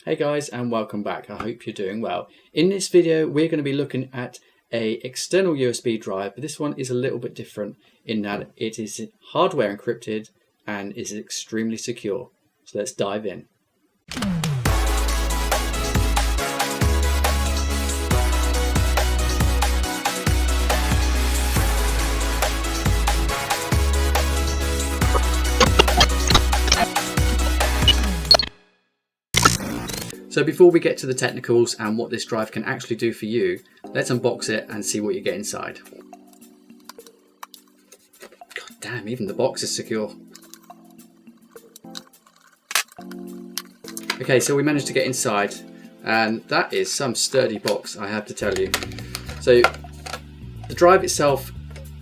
Hey guys, and welcome back. I hope you're doing well. In this video we're going to be looking at a external USB drive, but this one is a little bit different in that it is hardware encrypted and is extremely secure. So let's dive in. So before we get to the technicals and what this drive can actually do for you, let's unbox it and see what you get inside. God damn, even the box is secure. Okay, so we managed to get inside, and that is some sturdy box, I have to tell you. So the drive itself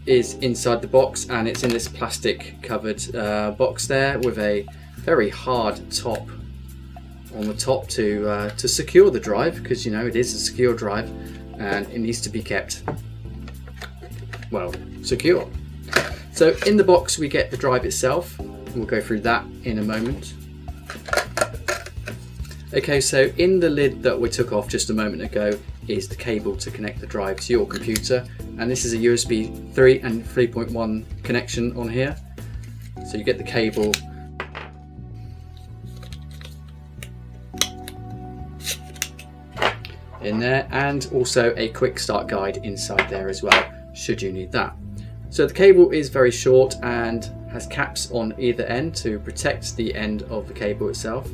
is inside the box, and it's in this plastic covered box there with a very hard top on the top to secure the drive, because you know it is a secure drive and it needs to be kept, well, secure. So in the box we get the drive itself. We'll go through that in a moment. Okay, so in the lid that we took off just a moment ago is the cable to connect the drive to your computer, and this is a USB 3 and 3.1 connection on here. So you get the cable in there, and also a quick start guide inside there as well, should you need that. So the cable is very short and has caps on either end to protect the end of the cable itself.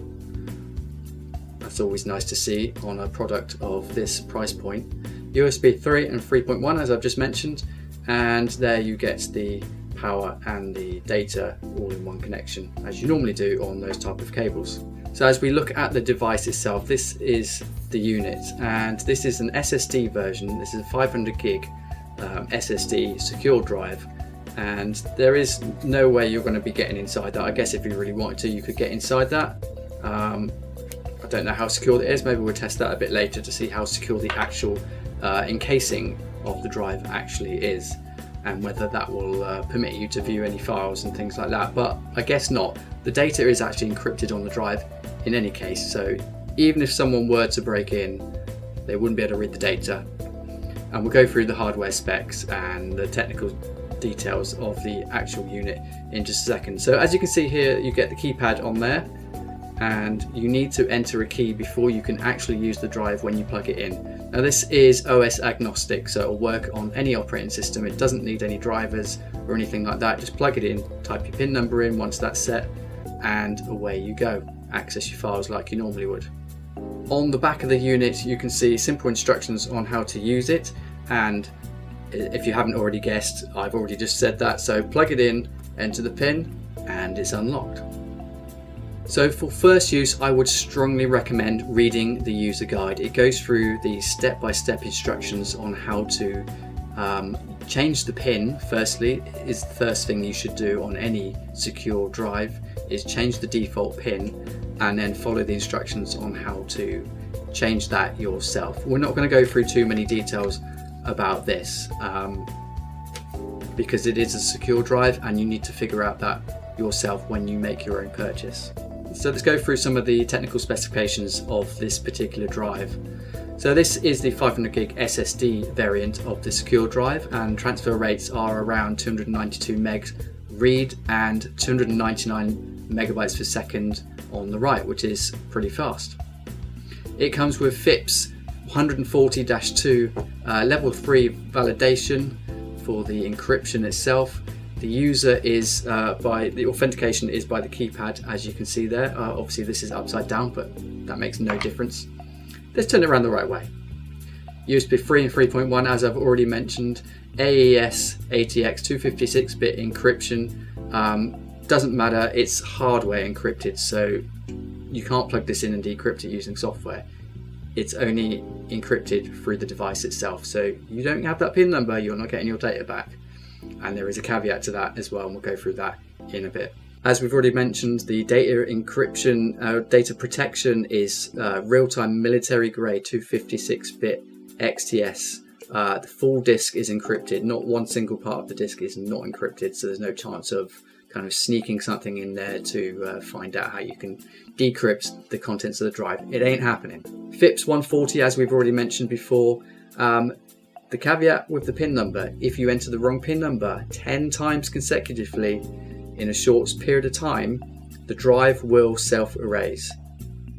That's always nice to see on a product of this price point. USB 3 and 3.1 as I've just mentioned, and there you get the power and the data all in one connection, as you normally do on those type of cables. So as we look at the device itself, this is the unit, and this is an SSD version. This is a 500 gig SSD secure drive, and there is no way you're going to be getting inside that. I guess if you really wanted to, you could get inside that. I don't know how secure it is. Maybe we'll test that a bit later to see how secure the actual encasing of the drive actually is, and whether that will permit you to view any files and things like that, but I guess not. The data is actually encrypted on the drive in any case, so even if someone were to break in, they wouldn't be able to read the data. And we'll go through the hardware specs and the technical details of the actual unit in just a second. So as you can see here, you get the keypad on there, and you need to enter a key before you can actually use the drive when you plug it in. Now this is OS agnostic, so it'll work on any operating system. It doesn't need any drivers or anything like that. Just plug it in, type your PIN number in once that's set, and away you go. Access your files like you normally would. On the back of the unit you can see simple instructions on how to use it, and if you haven't already guessed, I've already just said that. So plug it in, enter the PIN, and it's unlocked. So for first use, I would strongly recommend reading the user guide. It goes through the step-by-step instructions on how to change the PIN. Firstly, is the first thing you should do on any secure drive, is change the default PIN, and then follow the instructions on how to change that yourself. We're not going to go through too many details about this because it is a secure drive and you need to figure out that yourself when you make your own purchase. So let's go through some of the technical specifications of this particular drive. So this is the 500 gig SSD variant of the secure drive, and transfer rates are around 292 megs read and 299 megabytes per second on the write, which is pretty fast. It comes with FIPS 140-2 level 3 validation for the encryption itself. The user is the authentication is by the keypad, as you can see there. Obviously this is upside down, but that makes no difference. Let's turn it around the right way. USB 3 and 3.1, as I've already mentioned. AES ATX 256-bit encryption. Doesn't matter, it's hardware encrypted, so you can't plug this in and decrypt it using software. It's only encrypted through the device itself, so you don't have that PIN number, you're not getting your data back. And there is a caveat to that as well, and we'll go through that in a bit. As we've already mentioned, the data encryption, data protection is real-time military grade 256-bit XTS. The full disk is encrypted, not one single part of the disk is not encrypted, so there's no chance of kind of sneaking something in there to find out how you can decrypt the contents of the drive. It ain't happening. FIPS 140, as we've already mentioned before, the caveat with the PIN number, if you enter the wrong PIN number 10 times consecutively in a short period of time, the drive will self-erase.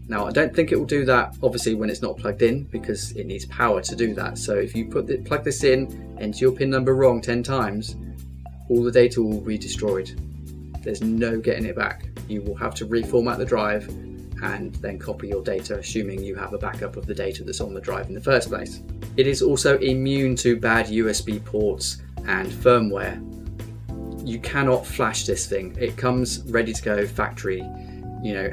Now, I don't think it will do that, obviously, when it's not plugged in, because it needs power to do that. So if you plug this in, enter your PIN number wrong 10 times, all the data will be destroyed. There's no getting it back. You will have to reformat the drive and then copy your data, assuming you have a backup of the data that's on the drive in the first place. It is also immune to bad USB ports and firmware. You cannot flash this thing. It comes ready to go factory,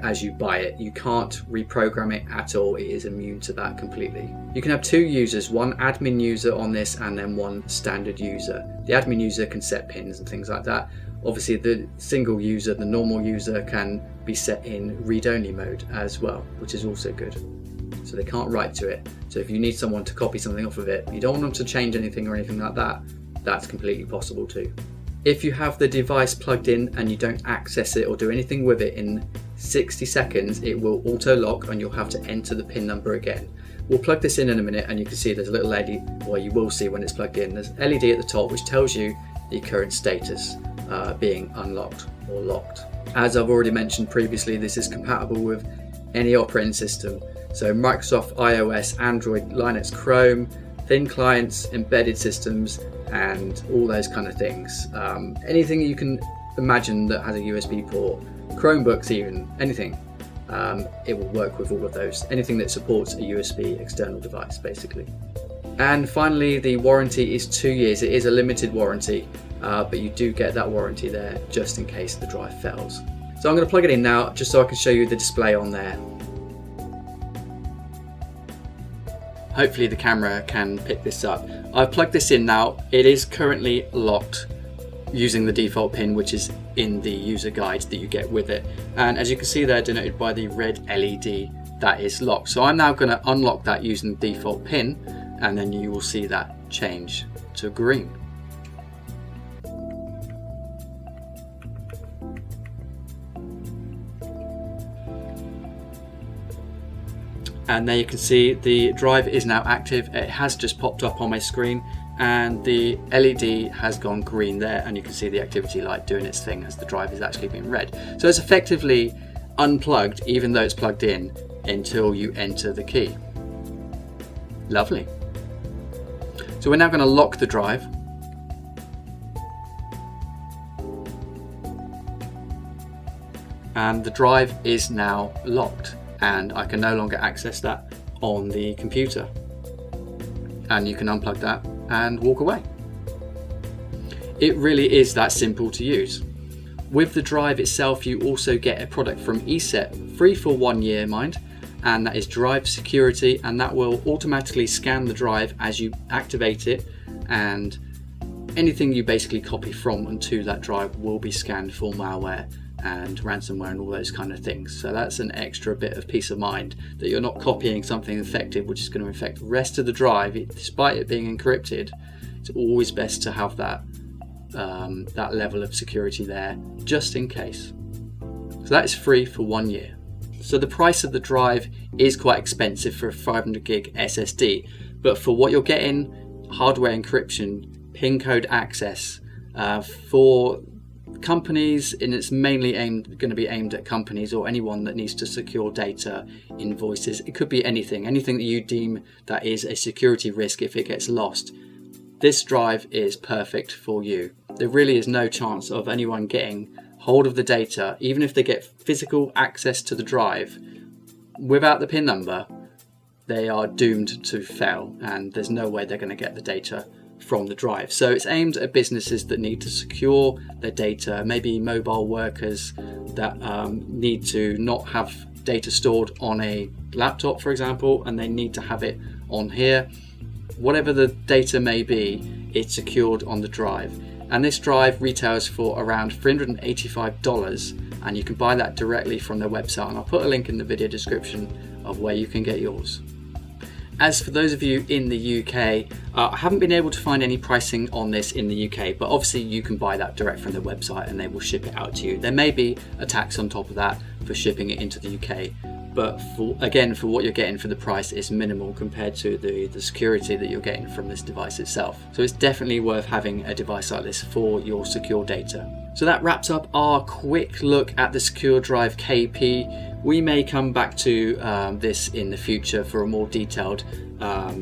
as you buy it. You can't reprogram it at all. It is immune to that completely. You can have 2 users, one admin user on this and then one standard user. The admin user can set pins and things like that. Obviously the single user, the normal user, can be set in read-only mode as well, which is also good. So they can't write to it. So if you need someone to copy something off of it, you don't want them to change anything or anything like that, that's completely possible too. If you have the device plugged in and you don't access it or do anything with it in 60 seconds, it will auto lock and you'll have to enter the PIN number again. We'll plug this in a minute and you can see there's a little LED, well, you will see when it's plugged in, there's an LED at the top which tells you the current status being unlocked or locked. As I've already mentioned previously, this is compatible with any operating system. So Microsoft, iOS, Android, Linux, Chrome, thin clients, embedded systems, and all those kind of things. Anything you can imagine that has a USB port, Chromebooks even, anything, it will work with all of those. Anything that supports a USB external device, basically. And finally, the warranty is 2 years. It is a limited warranty, but you do get that warranty there just in case the drive fails. So I'm going to plug it in now just so I can show you the display on there. Hopefully the camera can pick this up. I've plugged this in now. It is currently locked using the default pin, which is in the user guide that you get with it. And as you can see there, denoted by the red LED, that is locked. So I'm now going to unlock that using the default pin, and then you will see that change to green. And there you can see the drive is now active. It has just popped up on my screen and the LED has gone green there, and you can see the activity light doing its thing as the drive is actually being read. So it's effectively unplugged, even though it's plugged in, until you enter the key. Lovely. So we're now going to lock the drive. And the drive is now locked, and I can no longer access that on the computer. And you can unplug that and walk away. It really is that simple to use. With the drive itself, you also get a product from ESET, free for 1 year, mind, and that is Drive Security, and that will automatically scan the drive as you activate it, and anything you basically copy from and to that drive will be scanned for malware and ransomware and all those kind of things. So that's an extra bit of peace of mind that you're not copying something infected which is going to infect the rest of the drive. Despite it being encrypted, it's always best to have that that level of security there just in case. So that is free for 1 year. So the price of the drive is quite expensive for a 500 gig SSD, but for what you're getting, hardware encryption, pin code access, for companies, and it's mainly going to be aimed at companies or anyone that needs to secure data, invoices. It could be anything that you deem that is a security risk if it gets lost. This drive is perfect for you. There really is no chance of anyone getting hold of the data, even if they get physical access to the drive without the PIN number. They are doomed to fail, and there's no way they're going to get the data from the drive. So it's aimed at businesses that need to secure their data, maybe mobile workers that need to not have data stored on a laptop, for example, and they need to have it on here. Whatever the data may be, it's secured on the drive. And this drive retails for around $385, and you can buy that directly from their website, and I'll put a link in the video description of where you can get yours. As for those of you in the UK, I haven't been able to find any pricing on this in the UK, but obviously you can buy that direct from the website and they will ship it out to you. There may be a tax on top of that for shipping it into the UK, but for what you're getting for the price is minimal compared to the security that you're getting from this device itself. So it's definitely worth having a device like this for your secure data. So that wraps up our quick look at the SecureDrive KP. We may come back to this in the future for a more detailed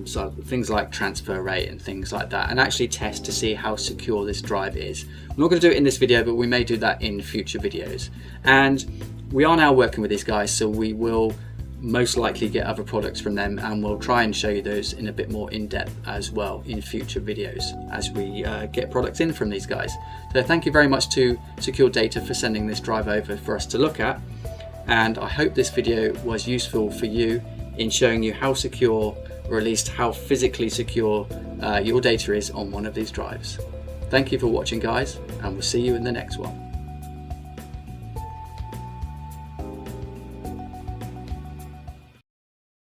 so things like transfer rate and things like that, and actually test to see how secure this drive is. I'm not going to do it in this video, but we may do that in future videos. And we are now working with these guys, so we will most likely get other products from them, and we'll try and show you those in a bit more in depth as well in future videos as we get products in from these guys. So thank you very much to Secure Data for sending this drive over for us to look at, and I hope this video was useful for you in showing you how secure, or at least how physically secure your data is on one of these drives. Thank you for watching, guys, and we'll see you in the next one.